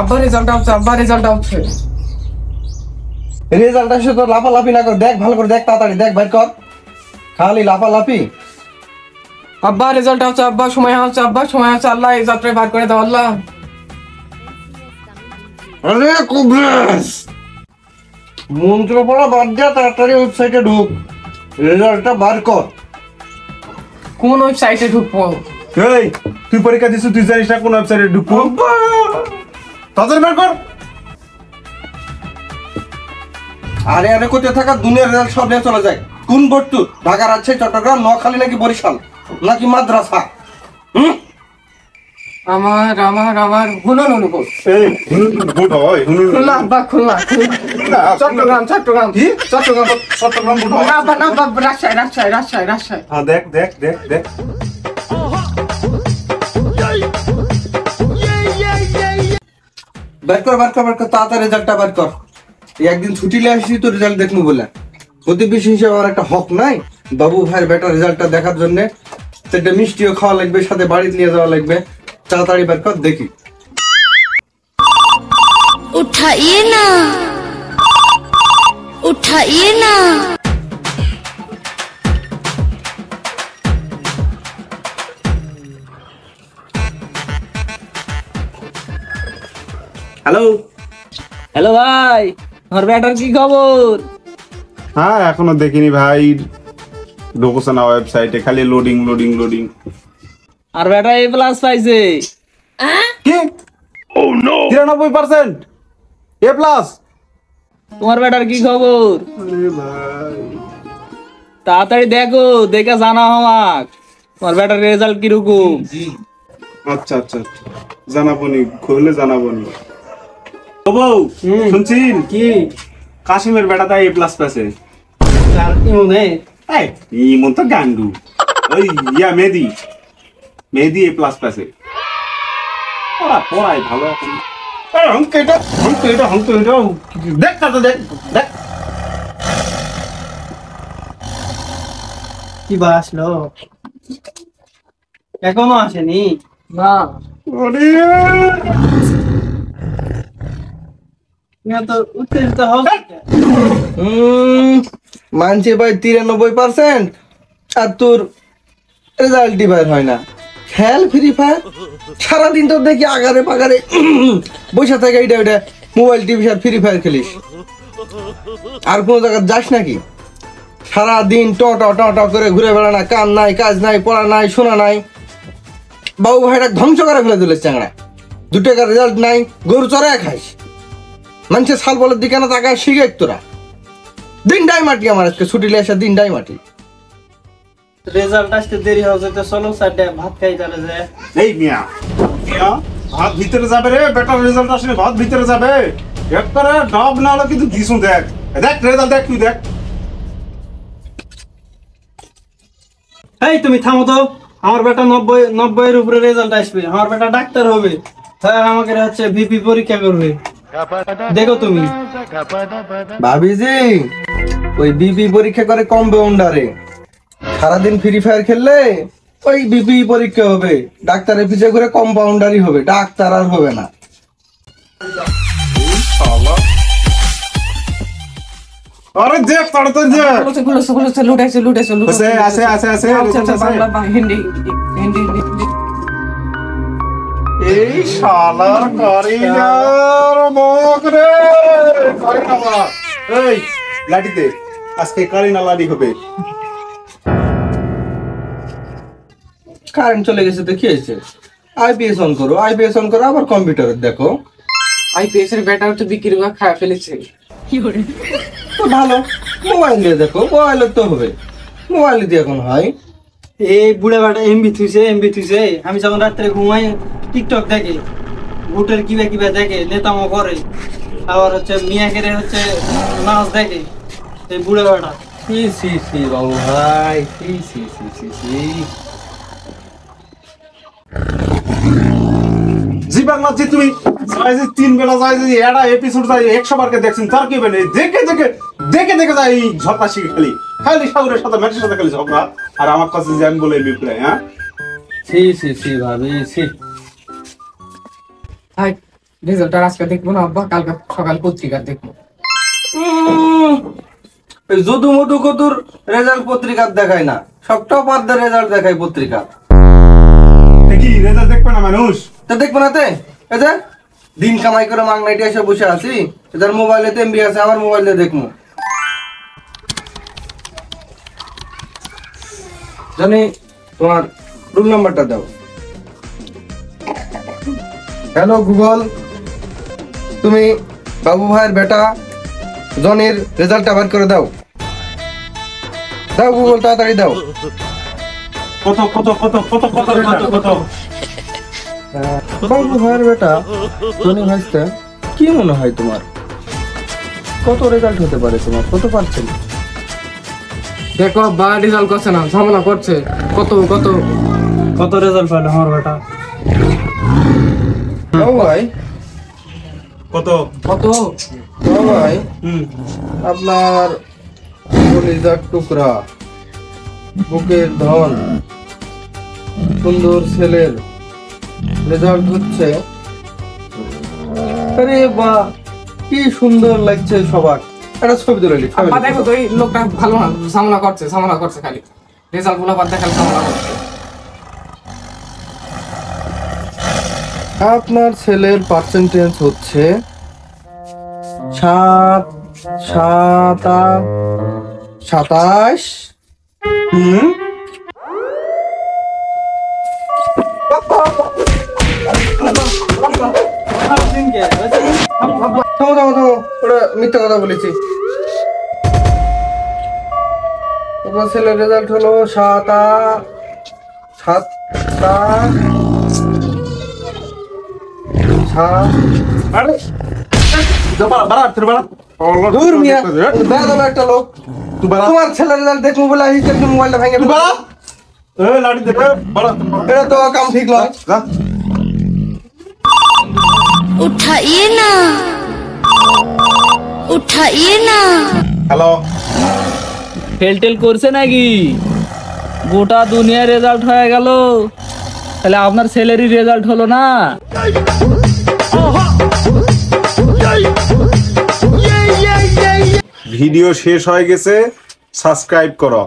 আব্বা রেজাল্ট আসছে, আব্বা রেজাল্ট আসছে। রেজাল্ট আসে তো লাফালাফি না কর, দেখ ভালো করে দেখ, তাড়াতাড়ি দেখ, বাইর কর, খালি লাফালাফি। আব্বা রেজাল্ট আসছে, আব্বা সময় আসছে, আব্বা সময় আসছে। আল্লাহ এই যাত্রায় বার করে দাও আল্লাহ। আরে কুবরাস, মন্ত্র পড়া বাদ যা, তাড়াতাড়ি ওয়েবসাইটে ঢুক, রেজাল্টটা বার কর। কোন ওয়েবসাইটে ঢুকবো? এই তুই পরীক্ষা দিছিস, তুই জানিস না কোন ওয়েবসাইটে ঢুকবো? তাড়াতাড়ি বের কর। আরে আরে কোথায় থাকা দুনিয়ার রেজাল্ট সব নিয়ে চলে যায়। কোন বোর্ড তুই? ঢাকা, রাজশাহী, চট্টগ্রাম, নোয়াখালী নাকি বরিশাল নাকি মাদ্রাসা? আমার আমার আমার হুনন অনুভব। এই বোট হয় হুনুন। খুলনা আব্বা, খুলনা। চট্টগ্রাম, চট্টগ্রাম, কি? চট্টগ্রাম। চট্টগ্রাম বোট হয়। না আব্বা, না আব্বা, রাজশাহী, রাজশাহী, রাজশাহী, রাজশাহী। হ্যাঁ দেখ দেখ দেখ দেখ। বের কর, বের কর, বের কর, তাড়াতাড়ি রেজাল্টটা বের কর। এই একদিন ছুটি নিয়ে আসছি তো রেজাল্ট দেখবো বলে। প্রতিবেশী হিসেবে আমার একটা হক নাই বাবু ভাইয়ের বেটার রেজাল্টটা দেখার জন্য? সেটা মিষ্টিও খাওয়া লাগবে, সাথে বাড়িতে নিয়ে যাওয়া লাগবে। তাড়াতাড়ি বের কর দেখি। उठाइए ना, उठाइए ना। হ্যালো হ্যালো ভাই, আমার ব্যাটার কি খবর? হ্যাঁ এখনো দেখিনি ভাই, ঢোকছে না ওয়েবসাইটে, খালি লোডিং লোডিং লোডিং। আর ব্যাটা এ প্লাস পাইছে। কি? 93% এ প্লাস। তোমার ব্যাটার কি খবর? তাড়াতাড়ি দেখো, দেখে জানাও আমাক তোমার ব্যাটার রেজাল্ট কিরকম। আচ্ছা আচ্ছা আচ্ছা, জানাবো নি, খুললে জানাবো নি। ও বউ, শুনছিন কি কাশিমের বেটা তাই এ প্লাস পাইছে। এই ইমন তো গান্ডু। ওই ইয়া মেহেদি, মেহেদি এ প্লাস পাইছে। পড়াই ভালো এখন। দেখ তো দেখ দেখ। কি বা আসলো, এখনো আসেনি? না তুমি তো উত্তেজিত হও। মানছি ভাই 93%, আর তোর রেজাল্টই বের হয় না। খেল ফ্রি ফায়ার, সারাদিন তো দেখি আগারে পাগারে বসে থাকে, এইটা ওইটা মোবাইল টিভি আর ফ্রি ফায়ার খেলিস। আর কোনো জায়গায় যাস নাকি? সারাদিন ট ট ট ট করে ঘুরে বেড়ানা, কাম নাই, কাজ নাই, পড়া নাই, শোনা নাই। বাবু ভাইটা ধ্বংস করে ফেলে দিলে চ্যাংড়া। 2 টাকার রেজাল্ট নাই, গরু চড়ায় খাইস। মানুষের সাল বলের দিকে না তাকায় শিখে তোরা। দিনটাই মাটি আমার, আজকে ছুটি লিয়ে আসা দিনটাই মাটি। রেজাল্ট আসতে দেরি হচ্ছে তো চলো স্যার ভাত খাই তাহলে যায়। এই মিয়া, মিয়া ভাত ভিতরে যাবে রে, বেটার রেজাল্ট আসলে ভাত ভিতরে যাবে। একবারে ডব না হলে কিন্তু দিছু দেখ, দেখ রেজাল্ট দেখ, তুই দেখ। এই তুমি থামো তো, আমার বেটা 90 এর উপরে রেজাল্ট আসবে, আমার বেটা ডাক্তার হবে, স্যার আমাকে হচ্ছে ভিপি পরীক্ষা করবে, দেখো তুমি। ভাবিজি ওই বিপি পরীক্ষা করে কম্পাউন্ডারে, সারাদিন ফ্রি ফায়ার খেললে ওই বিপি পরীক্ষা হবে, ডাক্তারের পিছিয়ে করে কম্পাউন্ডারই হবে, ডাক্তার আর হবে না। আরে দেখ তাড়াতাড়ি দেখ। খুলেছে, খুলেছে, খুলেছে, লুটাইছে, লুটাইছে, লুটাইছে। আছে আছে আছে আচ্ছা, আচ্ছা, বাংলা, হিন্দি, হিন্দি, হিন্দি। এই শালার কারিনার বকরে কারিনা। এই লাঠি দে, আজকে কারিনা লাঠি হবে। কারেন্ট চলে গেছে তো কি হয়েছে? আইপিএস অন করো, আইপিএস অন করো, আবার কম্পিউটারে দেখো। আইপিএস এর ব্যাটার তো বিক্রি করে খায় ফেলেছে। তো ভালো, মোবাইল দিয়ে দেখো, মোবাইলের তো হবে, মোবাইল দিয়ে এখন হয়। এই বুড়া বেটা এমবি থুইছে। আমি যখন রাত্রে ঘুমাই টিকটক দেখে, ভোটের কিবা কিবা দেখে, নেতামো করে, আবার হচ্ছে মিয়াকেরে হচ্ছে নাচ দেখে। এই বুড়া বেটা সি সি সি বাবু ভাই, সি সি সি সি সি। জি বাংলা জি, তুমি যাই যে 3 বেলা যাই যে এটা এপিসোড যাই 100 বারকে দেখছেন, তার কি বলে দেখে দেখে দেখে দেখে যাই ঝগড়া শিখে খালি খালি সাউরের সাথে ম্যাচের সাথে খালি ঝগড়া। আর আমার কাছে যে আমি বলে বিপ্লয়, হ্যাঁ সি সি সি ভাবি সি। ভাই রেজাল্ট আজকে দেখবো না আব্বা, কালকে সকাল পত্রিকা দেখবো। যদু মধু কতুর রেজাল্ট পত্রিকা দেখায় না, সব টপারদের রেজাল্ট দেখায় পত্রিকা। কি রেজাল্ট দেখবে না মানুষ? তা দেখবো না তে, এই যে দিন কামাই করে মাংনাইটি এসে বসে আছি, এদের মোবাইলে তো এমবি আছে, আমার মোবাইলে দেখবো। জানি তোমার রুল নাম্বারটা দাও। হ্যালো গুগল, তুমি বাবু ভাইয়ের বেটা জনির রেজাল্ট আবার করে দাও। দাও গুগল, তাড়াতাড়ি দাও। কত কত কত কত কত কত কত বাবু ভাইয়ের বেটা জনি ভাইস্তে, কি মনে হয় তোমার কত রেজাল্ট হতে পারে? তোমার কত পার্সেন্ট? দেখো আব্বা রেজাল্ট করছে না, ঝামেলা করছে। কত কত কত রেজাল্ট পাইলো আমার বেটা? বাবু ভাই, কত কত বাবু ভাই, হুম আপনার কলিজার টুকরা, বুকের ধন, সুন্দর ছেলের রেজাল্ট হচ্ছে। আরে বাহ, কি সুন্দর লাগছে সবার। একটা ছবি তুলে নি। আব্বা দেখো তো, এই লোকটা ভালো না, ঝামেলা করছে খালি রেজাল্ট গুলো বাদ দেখালে ঝামেলা করছে। আপনার ছেলের পার্সেন্টেজ হচ্ছে 27। হুম থামো থামো থামো, ওটা মিথ্যা কথা বলেছি। আপনার ছেলের রেজাল্ট হলো 7। আরে বাড়া বাড়া তুই বাড়া দূর মিয়া, বেয়াদব একটা লোক। তুই বাড়া তোমার ছেলের রেজাল্ট দেখবো বলে আসি, তুমি মোবাইলটা ভেঙে তুই বাড়া ফেলো। এ লাড়ি দে বাড়া এটা তো কাম ঠিক নয়। যা उठाइए ना, उठाइए ना। হ্যালো ফেল টেল করছে নাকি? গোটা দুনিয়ার রেজাল্ট হয়ে গেল, তাহলে আপনার ছেলেরই রেজাল্ট হলো না? ভিডিও শেষ হয়ে গেছে, সাবস্ক্রাইব করো।